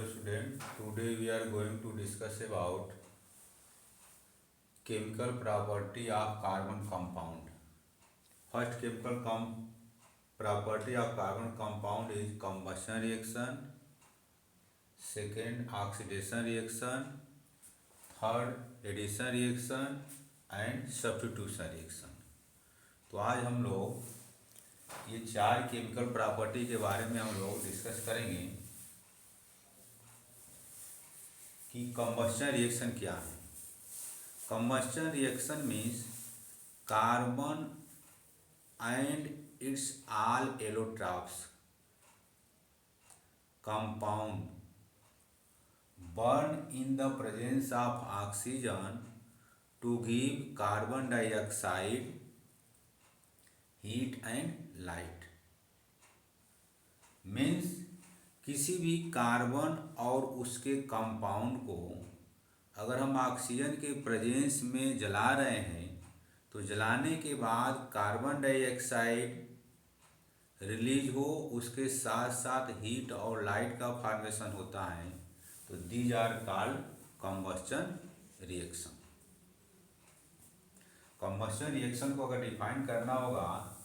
student. Today we are going to discuss about chemical property of carbon compound. First property of carbon compound is combustion reaction, second oxidation reaction, third addition reaction and substitution reaction. तो आज हम लोग ये चार chemical property के बारे में हम लोग डिस्कस करेंगे कि कंबस्शन रिएक्शन क्या है। Combustion reaction means carbon and it's all allotropes compound burn in the presence of oxygen to give carbon dioxide heat and light। Means किसी भी कार्बन और उसके कंपाउंड को अगर हम ऑक्सीजन के प्रेजेंस में जला रहे हैं तो जलाने के बाद कार्बन डाइऑक्साइड रिलीज हो, उसके साथ साथ हीट और लाइट का फॉर्मेशन होता है, तो these are called combustion reaction. Combustion reaction को अगर डिफाइन करना होगा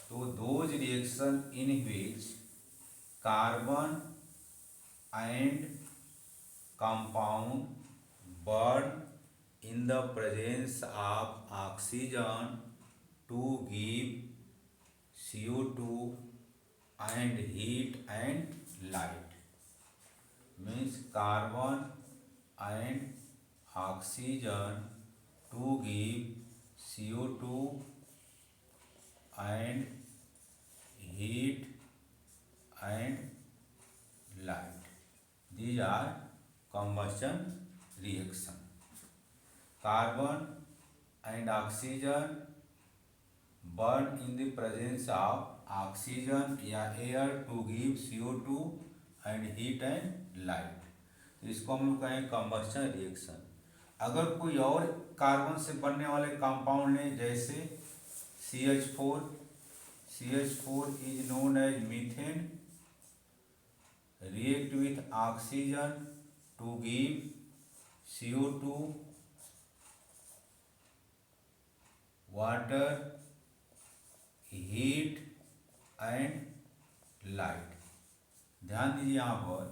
तो those reaction in which carbon and compound burn in the presence of oxygen to give CO2 and heat and light। means carbon and oxygen to give CO2 and heat and light। These are combustion reaction। Carbon and oxygen burn in the presence of oxygen या air to give CO2 and heat and light। तो इसको हम लोग कहें combustion reaction. अगर कोई और carbon से बनने वाले कंपाउंड लें जैसे CH4 is known as methane, react with oxygen to give CO2 water heat and light. ध्यान दीजिए यहाँ पर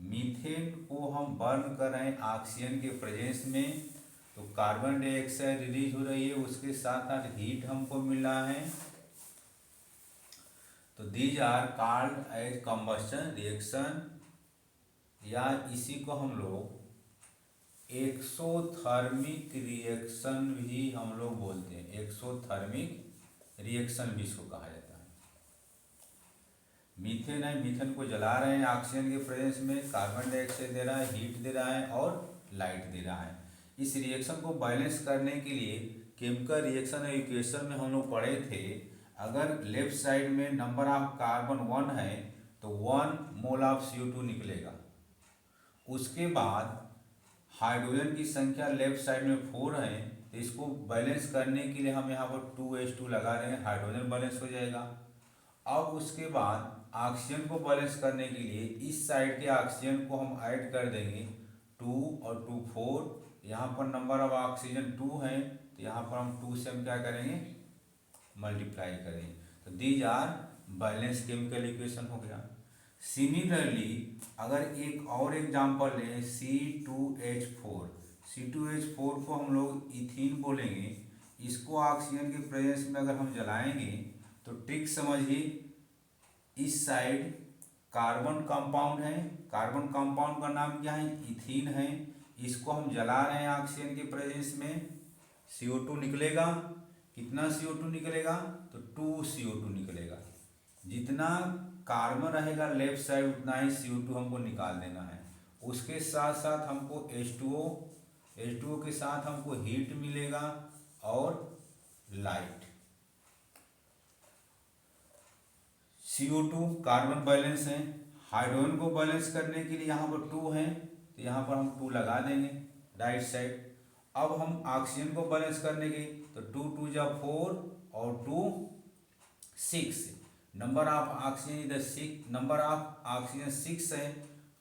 मीथेन को हम बर्न कर रहे हैं ऑक्सीजन के प्रेजेंस में, तो कार्बन डाइऑक्साइड रिलीज हो रही है, उसके साथ साथ हीट हमको मिल रहा है, तो these are called as combustion reaction. या इसी को हम लोग एक्सोथर्मिक रिएक्शन भी हम लोग बोलते हैं। एक्सोथर्मिक रिएक्शन भी इसको कहा जाता है। मीथेन है, मीथेन को जला रहे हैं ऑक्सीजन के प्रेजेंस में, कार्बन डाइऑक्साइड दे रहा है, हीट दे रहा है और लाइट दे रहा है। इस रिएक्शन को बैलेंस करने के लिए केमिकल रिएक्शन इक्वेशन में हम लोग पढ़े थे, अगर लेफ्ट साइड में नंबर ऑफ कार्बन 1 है तो 1 मोल ऑफ CO2 निकलेगा। उसके बाद हाइड्रोजन की संख्या लेफ्ट साइड में 4 है, तो इसको बैलेंस करने के लिए हम यहाँ पर 2H2 लगा रहे हैं, हाइड्रोजन बैलेंस हो जाएगा। अब उसके बाद ऑक्सीजन को बैलेंस करने के लिए इस साइड के ऑक्सीजन को हम ऐड कर देंगे 2 और 2 4। यहाँ पर नंबर ऑफ ऑक्सीजन 2 है, तो यहाँ पर हम 2 से हम क्या करेंगे, मल्टीप्लाई करेंगे, तो these are balance chemical equation हो गया। सिमिलरली अगर एक और एग्जांपल लें C2H4 को हम लोग इथीन बोलेंगे। इसको ऑक्सीजन के प्रेजेंस में अगर हम जलाएंगे तो ट्रिक समझिए, इस साइड कार्बन कंपाउंड है, कार्बन कंपाउंड का नाम क्या है, इथीन है, इसको हम जला रहे हैं ऑक्सीजन के प्रेजेंस में, CO2 निकलेगा। कितना CO2 निकलेगा, तो 2 CO2 निकलेगा। जितना कार्बन रहेगा लेफ्ट साइड उतना ही CO2 हमको निकाल देना है। उसके साथ साथ हमको H2O के साथ हमको हीट मिलेगा और लाइट। CO2 कार्बन बैलेंस है, हाइड्रोजन को बैलेंस करने के लिए यहाँ पर 2 है, तो यहाँ पर हम 2 लगा देंगे राइट साइड। अब हम ऑक्सीजन को बैलेंस करने के तो 2 2 जा 4 और 2 6। नंबर ऑफ ऑक्सीजन इधर 6 है,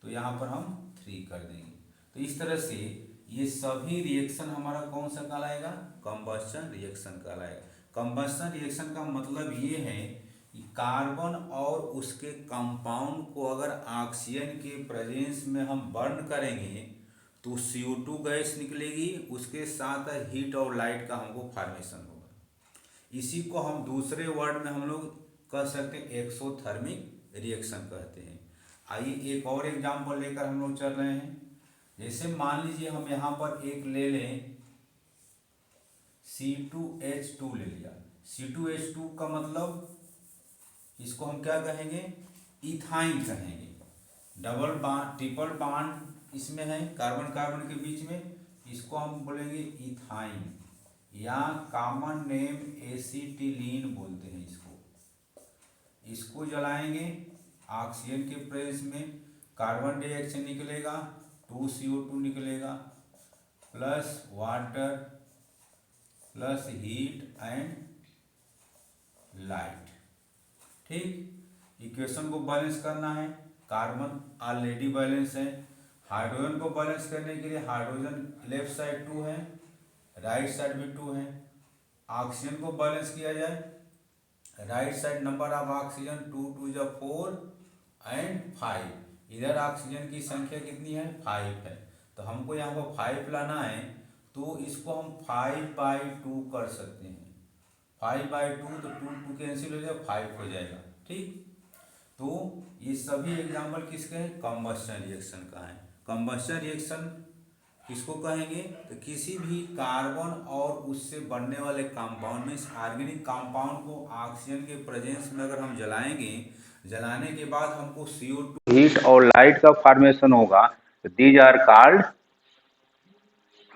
तो यहाँ पर हम 3 कर देंगे। तो इस तरह से ये सभी रिएक्शन हमारा कौन सा कहलाएगा, कंबस्शन रिएक्शन कहलाएगा। कंबस्शन रिएक्शन का मतलब ये है कि कार्बन और उसके कंपाउंड को अगर ऑक्सीजन के प्रेजेंस में हम बर्न करेंगे तो CO2 गैस निकलेगी, उसके साथ हीट और लाइट का हमको फॉर्मेशन होगा। इसी को हम दूसरे वर्ड में हम लोग कह सकते हैं एक्सोथर्मिक रिएक्शन कहते हैं। आइए एक और एग्जाम्पल लेकर हम लोग चल रहे हैं। जैसे मान लीजिए हम यहाँ पर एक ले लें C2H2 ले लिया। C2H2 का मतलब इसको हम क्या कहेंगे, इथाइन कहेंगे। डबल बॉन्ड ट्रिपल बॉन्ड इसमें है कार्बन कार्बन के बीच में, इसको हम बोलेंगे इथाइन या कॉमन नेम एसिटिलीन बोलते हैं इसको जलाएंगे ऑक्सीजन के प्रेजेंस में, कार्बन डाइऑक्साइड निकलेगा, 2CO2 निकलेगा, plus water plus heat and light. ठीक, इक्वेशन को बैलेंस करना है। कार्बन ऑलरेडी बैलेंस है। हाइड्रोजन को बैलेंस करने के लिए हाइड्रोजन लेफ्ट साइड 2 है, राइट साइड भी 2 है। ऑक्सीजन को बैलेंस किया जाए, right side number of oxygen 2 2 जा 4 एंड 5। इधर ऑक्सीजन की संख्या कितनी है, 5 है। तो हमको यहाँ पर 5 लाना है, तो इसको हम 5/2 कर सकते हैं। 5/2 तो 2 कैंसिल हो जाएगा, 5 हो जाएगा। ठीक, तो ये सभी एग्जाम्पल किसके हैं, कंबस्शन रिएक्शन का है। कंबस्शन रिएक्शन किसको कहेंगे, तो किसी भी कार्बन और उससे बनने वाले कंपाउंड में, ऑर्गेनिक कंपाउंड को ऑक्सीजन के प्रेजेंस में अगर हम जलाएंगे, जलाने के बाद हमको CO2 हीट और लाइट का फॉर्मेशन होगा, तो these are called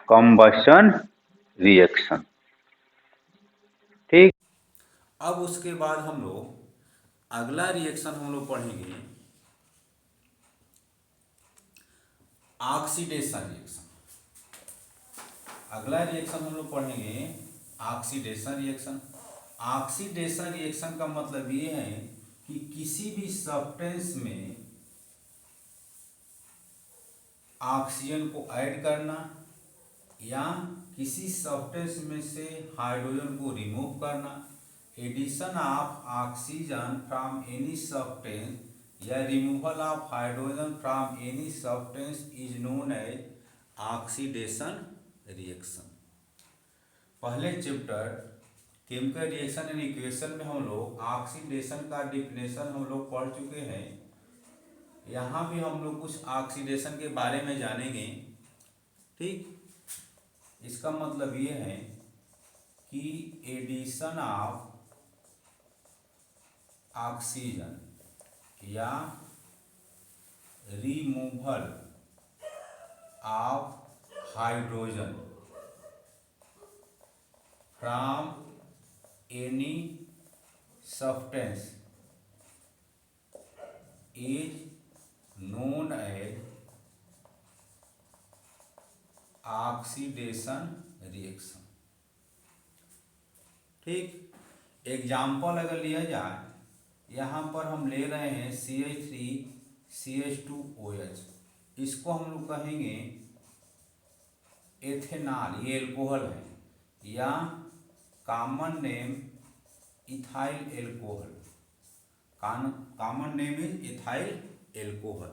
combustion reaction. ठीक, अब उसके बाद हम लोग अगला रिएक्शन हम लोग पढ़ेंगे ऑक्सीडेशन रिएक्शन। अगला रिएक्शन हम लोग पढ़ेंगे ऑक्सीडेशन रिएक्शन। ऑक्सीडेशन रिएक्शन का मतलब ये है कि किसी भी सब्सटेंस में ऑक्सीजन को ऐड करना या किसी सब्सटेंस में से हाइड्रोजन को रिमूव करना। Addition of oxygen from any substance या removal of hydrogen from any substance is known as oxidation reaction. पहले chapter chemical reaction and equation में हम लोग ऑक्सीडेशन का डिफिनेशन हम लोग पढ़ चुके हैं। यहाँ भी हम लोग कुछ ऑक्सीडेशन के बारे में जानेंगे। ठीक, इसका मतलब ये है कि एडिशन ऑफ ऑक्सीजन या removal of hydrogen from any substance is known as oxidation reaction. ठीक, एग्जाम्पल अगर लिया जाए, यहाँ पर हम ले रहे हैं CH3CH2OH, इसको हम लोग कहेंगे एथेनॉल, ये एल्कोहल है, या common name ethyl alcohol. Common name is ethyl alcohol.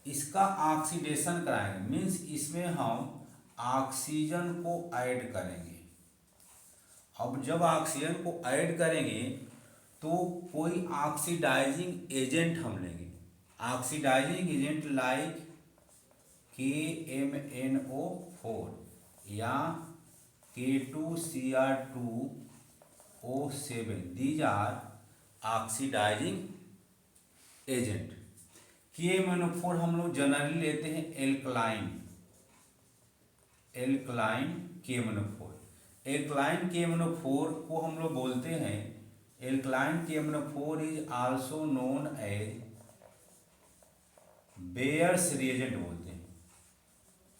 इसका ऑक्सीडेशन कराएंगे, मीन्स इसमें हम ऑक्सीजन को ऐड करेंगे। अब जब ऑक्सीजन को ऐड करेंगे तो कोई ऑक्सीडाइजिंग एजेंट हम लेंगे। ऑक्सीडाइजिंग एजेंट लाइक KMnO4 या K2Cr2O7, these are oxidising agent. KMnO4 हम लोग जनरली लेते हैं एल्कलाइन KMnO4। एल्कलाइन KMnO4 को हम लोग बोलते हैं, alkaline KMnO4 is also known as Baeyer's reagent बोलते हैं।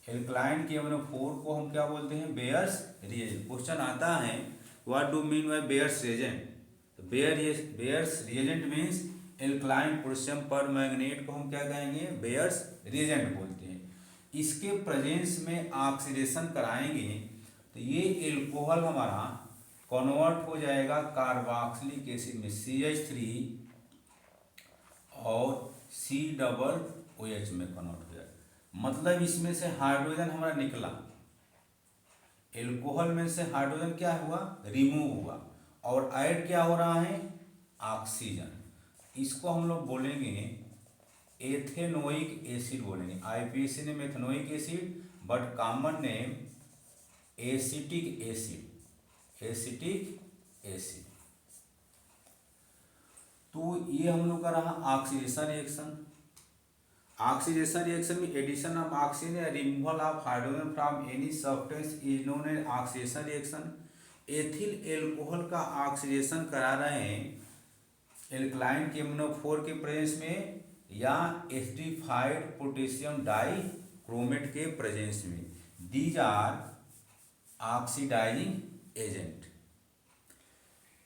एल्कलाइन KMnO4 को हम क्या बोलते हैं, बेयर्स रिएजेंट। क्वेश्चन आता है what do mean by bears reagent. Bears reagent means alkaline potassium पर मैंगनेट को हम क्या कहेंगे, बेयर्स रिएजेंट बोलते हैं। इसके प्रेजेंस में ऑक्सीडेशन कराएंगे तो ये एल्कोहल हमारा कन्वर्ट हो जाएगा कार्बोक्सिलिक एसिड में CH3 और COOH में कन्वर्ट हो जाएगा। मतलब इसमें से हाइड्रोजन हमारा निकला, एल्कोहल में से हाइड्रोजन क्या हुआ, रिमूव हुआ, और ऐड क्या हो रहा है, ऑक्सीजन। इसको हम लोग बोलेंगे एथेनोइक एसिड बोलेंगे। IPAC name ethanoic acid, but common name acetic acid, acetic acid. तो ये हम लोग का रहा ऑक्सीडेशन रिएक्शन। ऑक्सीडेशन रिएक्शन में एडिशन ऑफ ऑक्सीजन या removal of hydrogen from any substance is known as oxidation reaction. Ethyl alcohol का oxidation करा रहे हैं एल्कलाइन KMnO4 के प्रेजेंस में या एसिडिफाइड पोटेशियम डाइक्रोमेट के प्रेजेंस में। These are oxidising agent.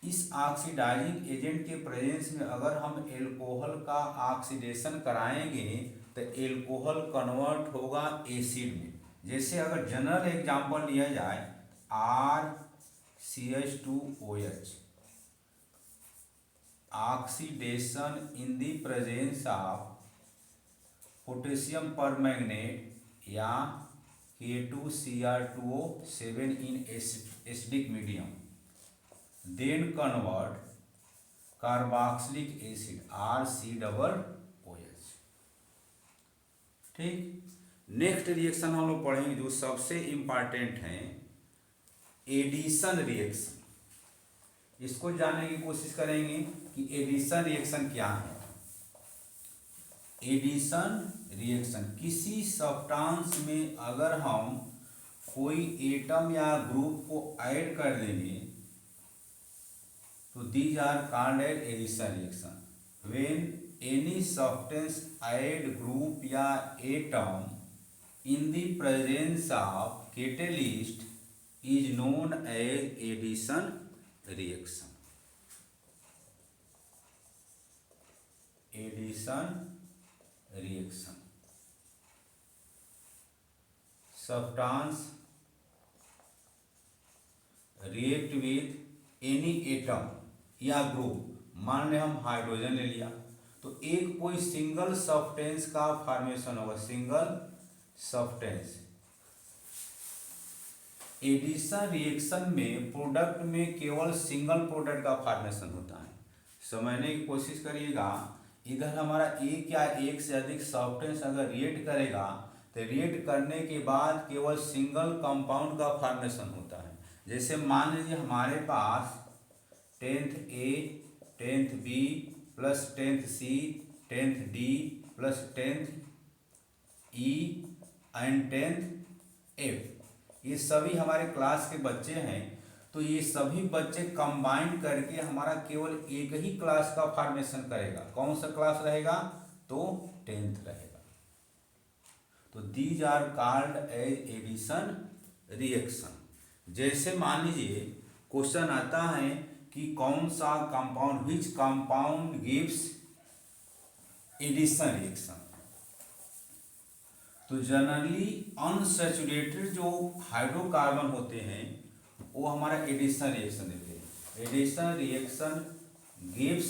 इस ऑक्सीडाइजिंग एजेंट के प्रेजेंस में अगर हम एल्कोहल का ऑक्सीडेशन कराएंगे तो एल्कोहल कन्वर्ट होगा एसिड में। जैसे अगर जनरल एग्जांपल लिया जाए RCH2OH, oxidation in the presence of potassium permanganate या K2Cr2O7 in acidic medium, then convert carboxylic acid RCOOH। ठीक, नेक्स्ट रिएक्शन हम लोग पढ़ेंगे जो सबसे इंपॉर्टेंट है, एडिशन रिएक्शन। इसको जानने की कोशिश करेंगे कि एडिशन रिएक्शन क्या है। एडिशन रिएक्शन किसी सब्सटेंस में अगर हम कोई एटम या ग्रुप को ऐड कर देंगे तो these are called as addition reaction. When any substance add group या atom in the presence of catalyst is known as addition reaction. Addition reaction. Substance react with any atom या group, मान लें हम hydrogen ले लिया तो एक कोई सिंगल सब्सटेंस का फॉर्मेशन होगा, सिंगल सब्सटेंस। एडिशन रिएक्शन में प्रोडक्ट में केवल सिंगल प्रोडक्ट का फॉर्मेशन होता है। समझने की कोशिश करिएगा, इधर हमारा एक या एक से अधिक सब्सटेंस अगर रिएक्ट करेगा तो रिएक्ट करने के बाद केवल सिंगल कंपाउंड का फॉर्मेशन होता है। जैसे मान लीजिए हमारे पास 10th A 10th B plus 10th C 10th D plus 10th E and 10th F, ये सभी हमारे क्लास के बच्चे हैं। तो ये सभी बच्चे कंबाइन करके हमारा केवल एक ही क्लास का फॉर्मेशन करेगा। कौन सा क्लास रहेगा, तो 10th रहेगा। तो these are called as addition reaction. जैसे मान लीजिए क्वेश्चन आता है कि कौन सा compound, which compound gives addition reaction, तो जनरली अनसैचुरेटेड जो हाइड्रोकार्बन होते हैं वो हमारा एडिशन रिएक्शन देते हैं। Addition reaction gives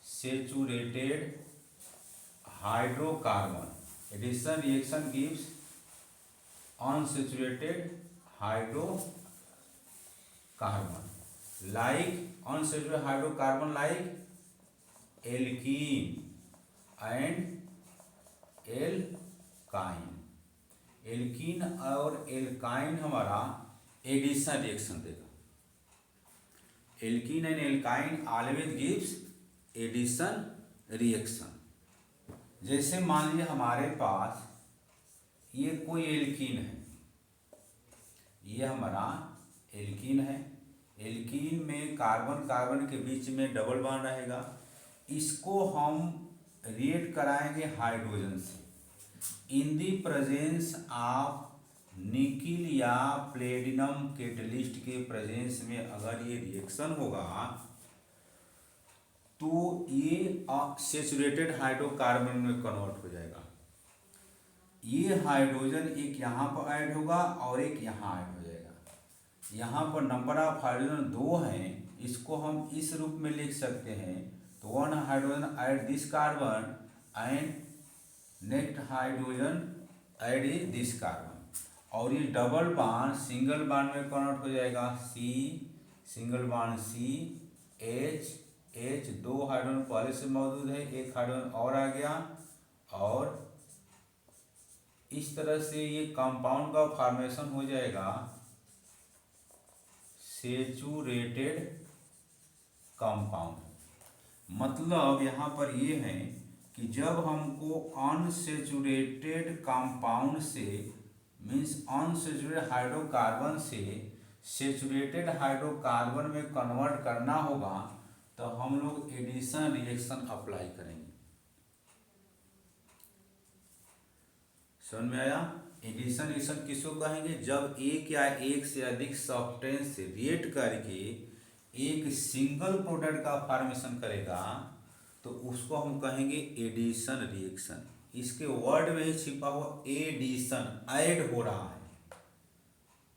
unsaturated hydrocarbon. Addition reaction gives unsaturated hydrocarbon like unsaturated hydrocarbon like alkene and alkyne। Alkene और एल्काइन हमारा एडिशन रिएक्शन देगा। Alkene and alkyne always gives addition reaction. जैसे मान लीजिए हमारे पास ये कोई एल्कीन है, ये हमारा एल्कीन है। एल्कीन में कार्बन कार्बन के बीच में डबल बॉन्ड रहेगा। इसको हम रिएक्ट कराएंगे हाइड्रोजन से। इन दी प्रेजेंस ऑफ निकिल या प्लेटिनम कैटलिस्ट के प्रेजेंस में अगर ये रिएक्शन होगा तो ये सेचुरेटेड हाइड्रोकार्बन में कन्वर्ट हो जाएगा। ये हाइड्रोजन एक यहाँ पर ऐड होगा और एक यहाँ ऐड हो जाएगा। यहाँ पर नंबर ऑफ हाइड्रोजन 2 हैं, इसको हम इस रूप में लिख सकते हैं। तो 1 hydrogen add this carbon and next hydrogen add this carbon, और ये डबल बॉन्ड सिंगल बॉन्ड में कन्वर्ट हो जाएगा। C single bond C H H, 2 hydrogen पहले से मौजूद है, एक हाइड्रोजन और आ गया, और इस तरह से ये कंपाउंड का फॉर्मेशन हो जाएगा सेचुरेटेड कंपाउंड। मतलब यहाँ पर ये है कि जब हमको अनसेचुरेटेड कंपाउंड से मीन्स अनसेचुरेटेड हाइड्रोकार्बन से सेचुरेटेड हाइड्रोकार्बन में कन्वर्ट करना होगा, तो हम लोग एडिशन रिएक्शन अप्लाई करेंगे। समझ में आया? एडिशन रिएक्शन किसको कहेंगे? जब एक या एक से अधिक सब्सटेंस रिएक्ट करके एक सिंगल प्रोडक्ट का फॉर्मेशन करेगा, तो उसको हम कहेंगे एडिशन रिएक्शन। इसके वर्ड में ही छिपा हुआ एडिशन, ऐड हो रहा है।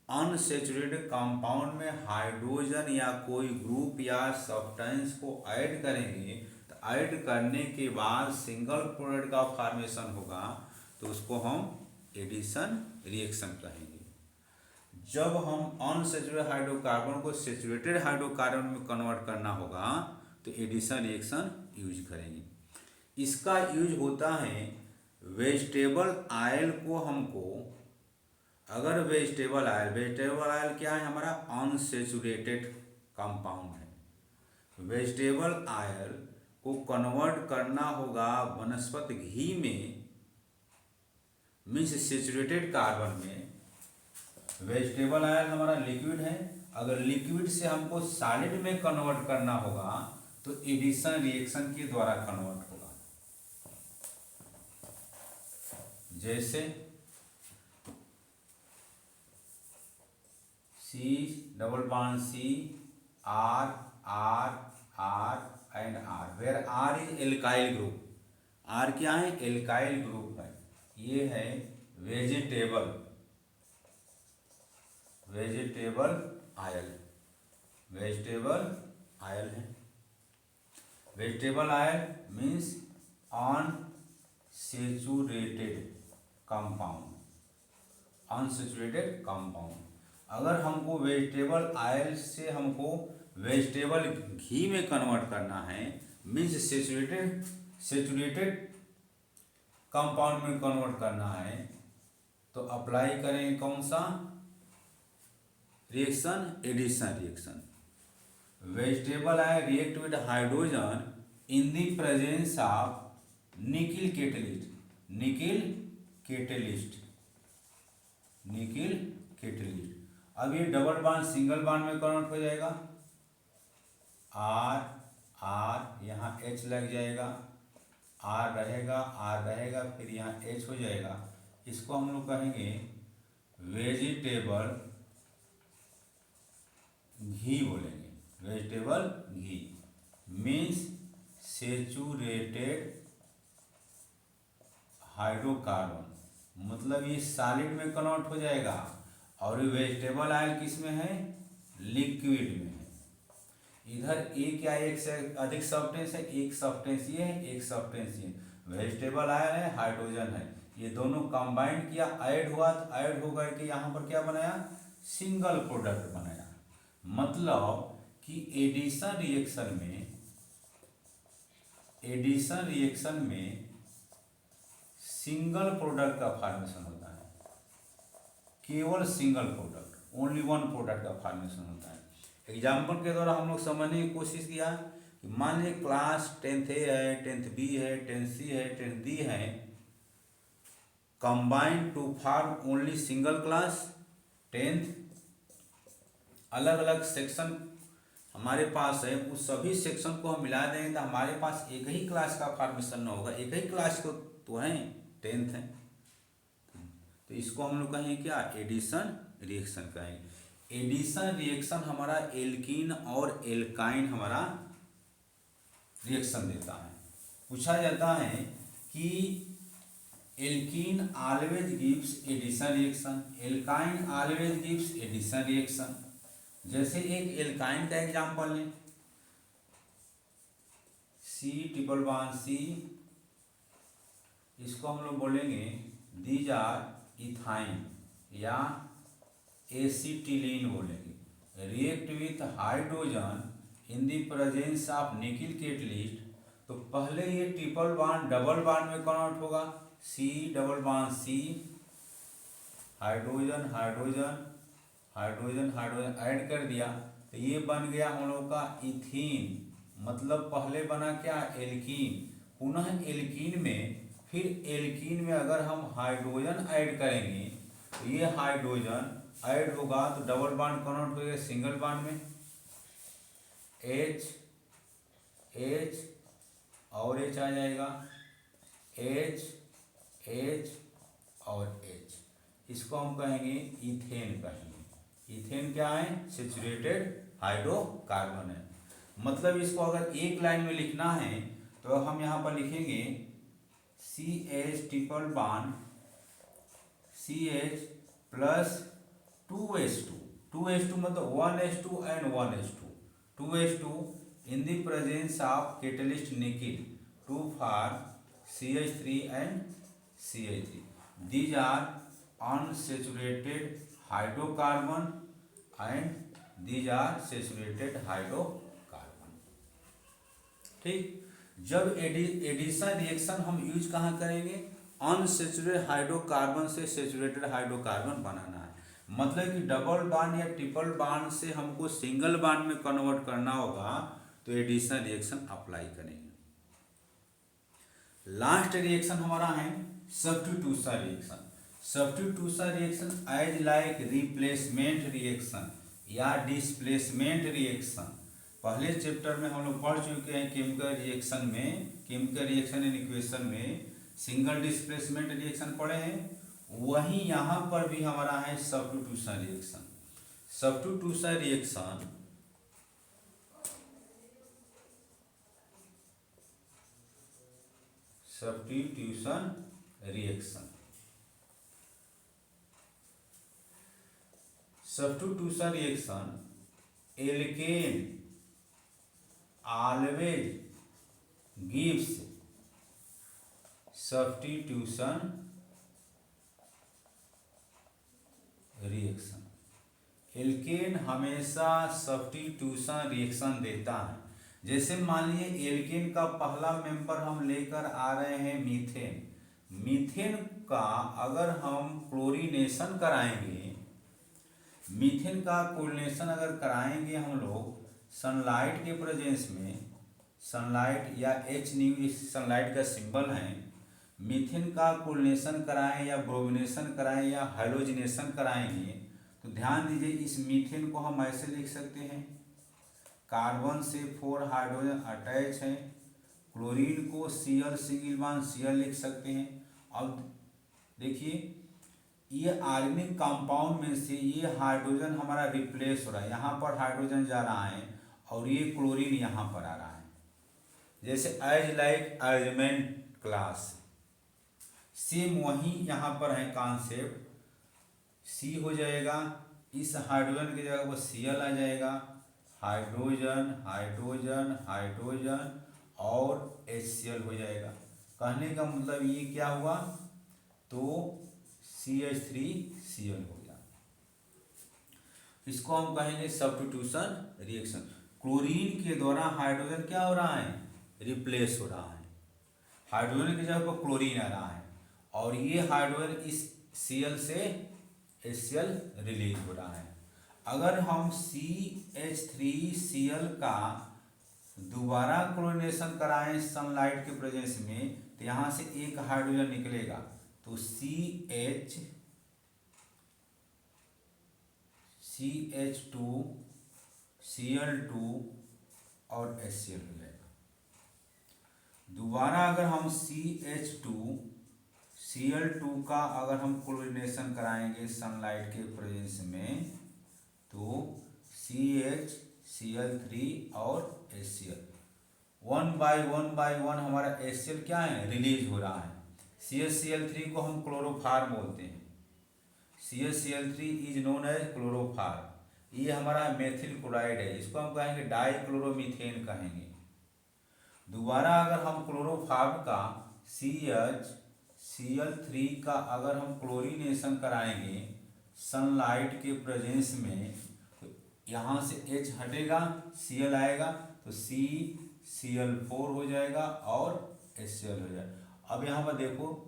अनसेचुरेटेड कंपाउंड में हाइड्रोजन या कोई ग्रुप या सब्सटेंस को ऐड करेंगे, तो ऐड करने के बाद सिंगल प्रोडक्ट का फॉर्मेशन होगा, तो उसको हम एडिशन रिएक्शन कहेंगे। जब हम अनसेचुरेटेड हाइड्रोकार्बन को सेचुरेटेड हाइड्रोकार्बन में कन्वर्ट करना होगा, तो एडिशन रिएक्शन यूज करेंगे। इसका यूज होता है वेजिटेबल ऑयल को हमको, अगर वेजिटेबल ऑयल क्या है? हमारा अनसेचुरेटेड कंपाउंड है। वेजिटेबल ऑयल को कन्वर्ट करना होगा वनस्पति घी में, मीन्स सेचुरेटेड कार्बन में। वेजिटेबल ऑयल हमारा लिक्विड है, अगर लिक्विड से हमको सॉलिड में कन्वर्ट करना होगा, तो एडिशन रिएक्शन के द्वारा कन्वर्ट होगा। जैसे C double bond C R R R and R, where R is alkyl group. R क्या है? एल्काइल ग्रुप है। ये है वेजिटेबल ऑयल, वेजिटेबल ऑयल है। Vegetable oil means unsaturated compound, unsaturated compound. अगर हमको वेजिटेबल ऑयल से हमको वेजिटेबल घी में कन्वर्ट करना है, मीन्स सेचुरेटेड कंपाउंड में कन्वर्ट करना है, तो अप्लाई करेंगे कौन सा reaction? Addition reaction. Vegetable oil react with hydrogen in the presence of nickel catalyst. अब ये डबल बॉन्ड सिंगल बॉन्ड में कन्वर्ट हो जाएगा। आर आर, यहाँ एच लग जाएगा, आर रहेगा, फिर यहाँ एच हो जाएगा। इसको हम लोग कहेंगे वेजिटेबल घी बोलेंगे। वेजिटेबल घी मीन्स सेचुरेटेड हाइड्रोकार्बन, मतलब ये सॉलिड में कन्वर्ट हो जाएगा, और वेजिटेबल ऑयल किस में है? लिक्विड में है। इधर एक या एक से अधिक सब्सटेंस है, एक सब्सटेंस ये है, एक सब्सटेंस ये। वेजिटेबल ऑयल है, हाइड्रोजन है, ये दोनों कंबाइंड किया, ऐड हुआ, तो ऐड होकर के यहाँ पर क्या बनाया? सिंगल प्रोडक्ट बनाया। मतलब कि एडिशन रिएक्शन में सिंगल प्रोडक्ट का फॉर्मेशन होता है, केवल single product, only one product का फॉर्मेशन होता है। एग्जाम्पल के द्वारा हम लोग समझने की कोशिश किया कि मान लीजिए क्लास 10th A है, 10th B है, 10th C है, 10th D है, combined to form only single class 10th। अलग अलग सेक्शन हमारे पास है, उस सभी सेक्शन को हम मिला देंगे तो हमारे पास एक ही क्लास का फॉर्मेशन न होगा, एक ही क्लास को तो है 10th है। तो इसको हम लोग कहेंगे क्या? एडिशन रिएक्शन कहेंगे। एडिशन रिएक्शन हमारा एल्कीन और एल्काइन हमारा रिएक्शन देता है। पूछा जाता है कि alkene always gives addition reaction, alkyne always gives addition reaction. जैसे एक एल्काइन का एग्जांपल लें, सी ट्रिपल बॉन्ड सी, इसको हम लोग बोलेंगे दीज आर इथाइन या एसिटिलीन बोलेंगे। React with hydrogen in the presence of nickel catalyst, तो पहले ये ट्रिपल बॉन्ड डबल बॉन्ड में कन्वर्ट होगा, C double bond C, hydrogen hydrogen hydrogen hydrogen add कर दिया तो ये बन गया हम लोग का इथीन। मतलब पहले बना क्या, एल्कीन। पुनः एल्कीन में फिर एल्कीन में अगर हम हाइड्रोजन ऐड करेंगे तो ये हाइड्रोजन ऐड होगा तो डबल बॉन्ड कन्वर्ट हो गया सिंगल बॉन्ड में, एच एच और एच आ जाएगा, एच एच और एच, इसको हम कहेंगे इथेन कहेंगे। इथेन क्या है, सैचुरेटेड हाइड्रोकार्बन है। मतलब इसको अगर एक लाइन में लिखना है तो हम यहाँ पर लिखेंगे C H triple bond C H plus 2H2, 2H2 मतलब 1H2 and 1H2, 2H2 in the presence of catalyst nickel 2 for CH3 and CH3. These are unsaturated hydrocarbon and these are saturated hydrocarbon। ठीक, जब addition reaction हम use कहाँ करेंगे, unsaturated hydrocarbon से saturated hydrocarbon बनाना है। मतलब कि डबल बॉन्ड या ट्रिपल बॉन्ड से हमको सिंगल बॉन्ड में कन्वर्ट करना होगा तो एडिशन रिएक्शन अप्लाई करेंगे। लास्ट रिएक्शन हमारा है substitution reaction. Substitution reaction as like replacement reaction या डिस्प्लेसमेंट रिएक्शन। पहले चैप्टर में हम लोग पढ़ चुके हैं केमिकल रिएक्शन में, केमिकल रिएक्शन एंड इक्वेशन में सिंगल डिस्प्लेसमेंट रिएक्शन पढ़े हैं, वहीं यहाँ पर भी हमारा है substitution reaction. Substitution reaction substitution reaction substitution reaction alkane always gives substitution reaction. Alkane हमेशा सब्स्टिट्यूशन रिएक्शन देता है। जैसे मान लीजिए एल्केन का पहला मेंबर हम लेकर आ रहे हैं मीथेन, मीथेन का अगर हम क्लोरीनेशन कराएंगे, मीथेन का क्लोरीनेशन अगर कराएंगे हम लोग सनलाइट के प्रेजेंस में, सनलाइट या एच न्यू इस सनलाइट का सिंबल है, मीथेन का क्लोरीनेशन कराएं या ब्रोमिनेशन कराएं या हाइड्रोजनेशन कराएंगे तो ध्यान दीजिए इस मीथेन को हम ऐसे लिख सकते हैं, कार्बन से 4 हाइड्रोजन अटैच है, क्लोरीन को Cl सिंगल बॉन्ड Cl लिख सकते हैं। अब देखिए ये ऑर्गेनिक कंपाउंड में से ये हाइड्रोजन हमारा रिप्लेस हो रहा है, यहाँ पर हाइड्रोजन जा रहा है और ये क्लोरीन यहाँ पर आ रहा है। जैसे एज लाइक अर्जमेंट क्लास, सेम वही यहाँ पर है कॉन्सेप्ट, सी हो जाएगा, इस हाइड्रोजन की जगह पर Cl आ जाएगा, हाइड्रोजन हाइड्रोजन हाइड्रोजन और HCl हो जाएगा। कहने का मतलब ये क्या हुआ, तो CH3Cl हो गया। इसको हम कहेंगे सब्स्टिट्यूशन रिएक्शन। क्लोरीन के द्वारा हाइड्रोजन क्या हो रहा है, रिप्लेस हो रहा है, हाइड्रोजन की जगह पर क्लोरीन आ रहा है और ये हाइड्रोजन इस Cl से HCl रिलीज हो रहा है। अगर हम CH3Cl का दोबारा क्लोरीनेशन कराएं सनलाइट के प्रेजेंस में तो यहाँ से एक हाइड्रोजन निकलेगा तो CH2 Cl2 और HCl हो जाएगा। दोबारा अगर हम CH2 Cl2 का अगर हम क्लोरीनेशन कराएंगे सनलाइट के प्रेजेंस में तो CH Cl3 और HCl, 1/1/1 हमारा HCl क्या है, रिलीज हो रहा है। CaCl3 को हम क्लोरोफार बोलते हैं। CaCl3 is known as क्लोरोफार। ये हमारा मेथिल क्लोराइड है, इसको हम कहेंगे डाइक्लोरोमीथेन कहेंगे। दोबारा अगर हम क्लोरोफार्म का CaCl3 का अगर हम क्लोरीनेशन कराएंगे सनलाइट के प्रेजेंस में, तो यहाँ से H हटेगा, Cl आएगा, तो CCl4 हो जाएगा और HCl हो जाएगा। अब यहाँ पर देखो,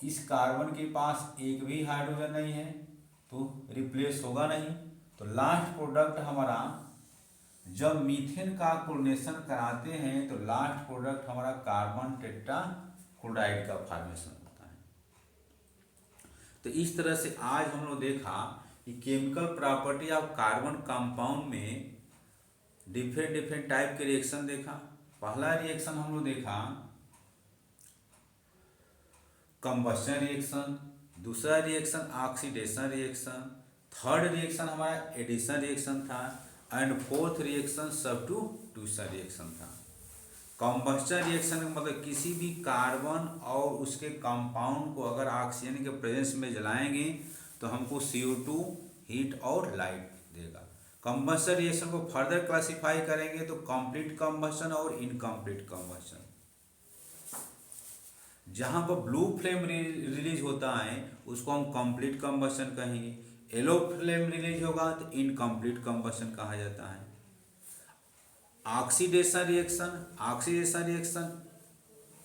इस कार्बन के पास एक भी हाइड्रोजन नहीं है तो रिप्लेस होगा नहीं। तो लास्ट प्रोडक्ट हमारा, जब मीथेन का क्लोरीनेशन कराते हैं तो लास्ट प्रोडक्ट हमारा कार्बन टेट्रा क्लोराइड का फॉर्मेशन होता है। तो इस तरह से आज हम लोग देखा कि chemical property of carbon compound में डिफरेंट टाइप के रिएक्शन देखा। पहला रिएक्शन हम लोग देखा कंबस्शन रिएक्शन, दूसरा reaction oxidation reaction, third reaction हमारा एडिशन रिएक्शन था, and fourth reaction substitution reaction था। कंबस्शन रिएक्शन का मतलब किसी भी कार्बन और उसके कंपाउंड को अगर ऑक्सीजन के प्रेजेंस में जलाएंगे तो हमको CO2 हीट और लाइट देगा। कंबस्शन रिएक्शन को फर्दर क्लासिफाई करेंगे तो कंप्लीट कंबस्शन और इनकम्प्लीट कंबस्शन। जहाँ पर ब्लू फ्लेम रिलीज होता है उसको हम कंप्लीट कंबस्शन कहेंगे, येलो फ्लेम रिलीज होगा तो इनकम्प्लीट कंबस्शन कहा जाता है। ऑक्सीडेशन रिएक्शन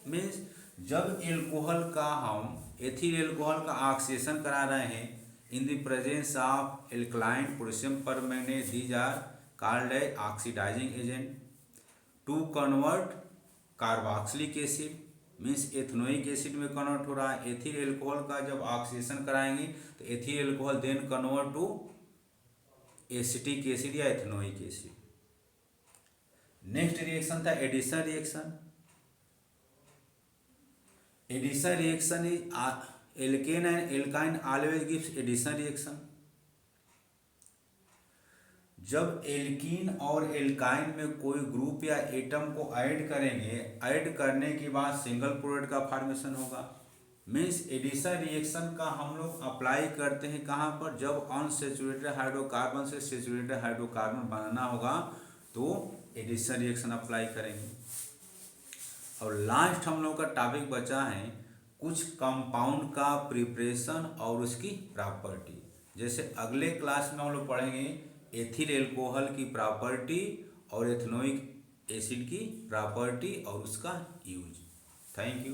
मीन्स जब एल्कोहल का हम एथिल एल्कोहल का ऑक्सीडेशन करा रहे हैं in the presence of alkaline potassium permanganate, these are called as oxidising agent. To convert carboxylic acid means ethanoic acid में कन्वर्ट हो रहा है। एथिल एल्कोहल का जब ऑक्सीडेशन कराएंगे तो ethyl alcohol then convert to acetic acid या ethanoic acid. Next reaction था addition reaction. Addition reaction is alkane and alkyne always gives addition reaction. जब एल्कीन और एल्काइन में कोई ग्रुप या एटम को ऐड करेंगे, ऐड करने के बाद सिंगल प्रोडक्ट का फॉर्मेशन होगा। मीन्स एडिशन रिएक्शन का हम लोग अप्लाई करते हैं कहाँ पर, जब अनसैचुरेटेड हाइड्रोकार्बन से सैचुरेटेड हाइड्रोकार्बन बनाना होगा तो एडिशन रिएक्शन अप्लाई करेंगे। और लास्ट हम लोग का टॉपिक बचा है कुछ कंपाउंड का प्रिपरेशन और उसकी प्रॉपर्टी। जैसे अगले क्लास में हम लोग पढ़ेंगे एथिल एल्कोहल की प्रॉपर्टी और एथनोइक एसिड की प्रॉपर्टी और उसका यूज। Thank you.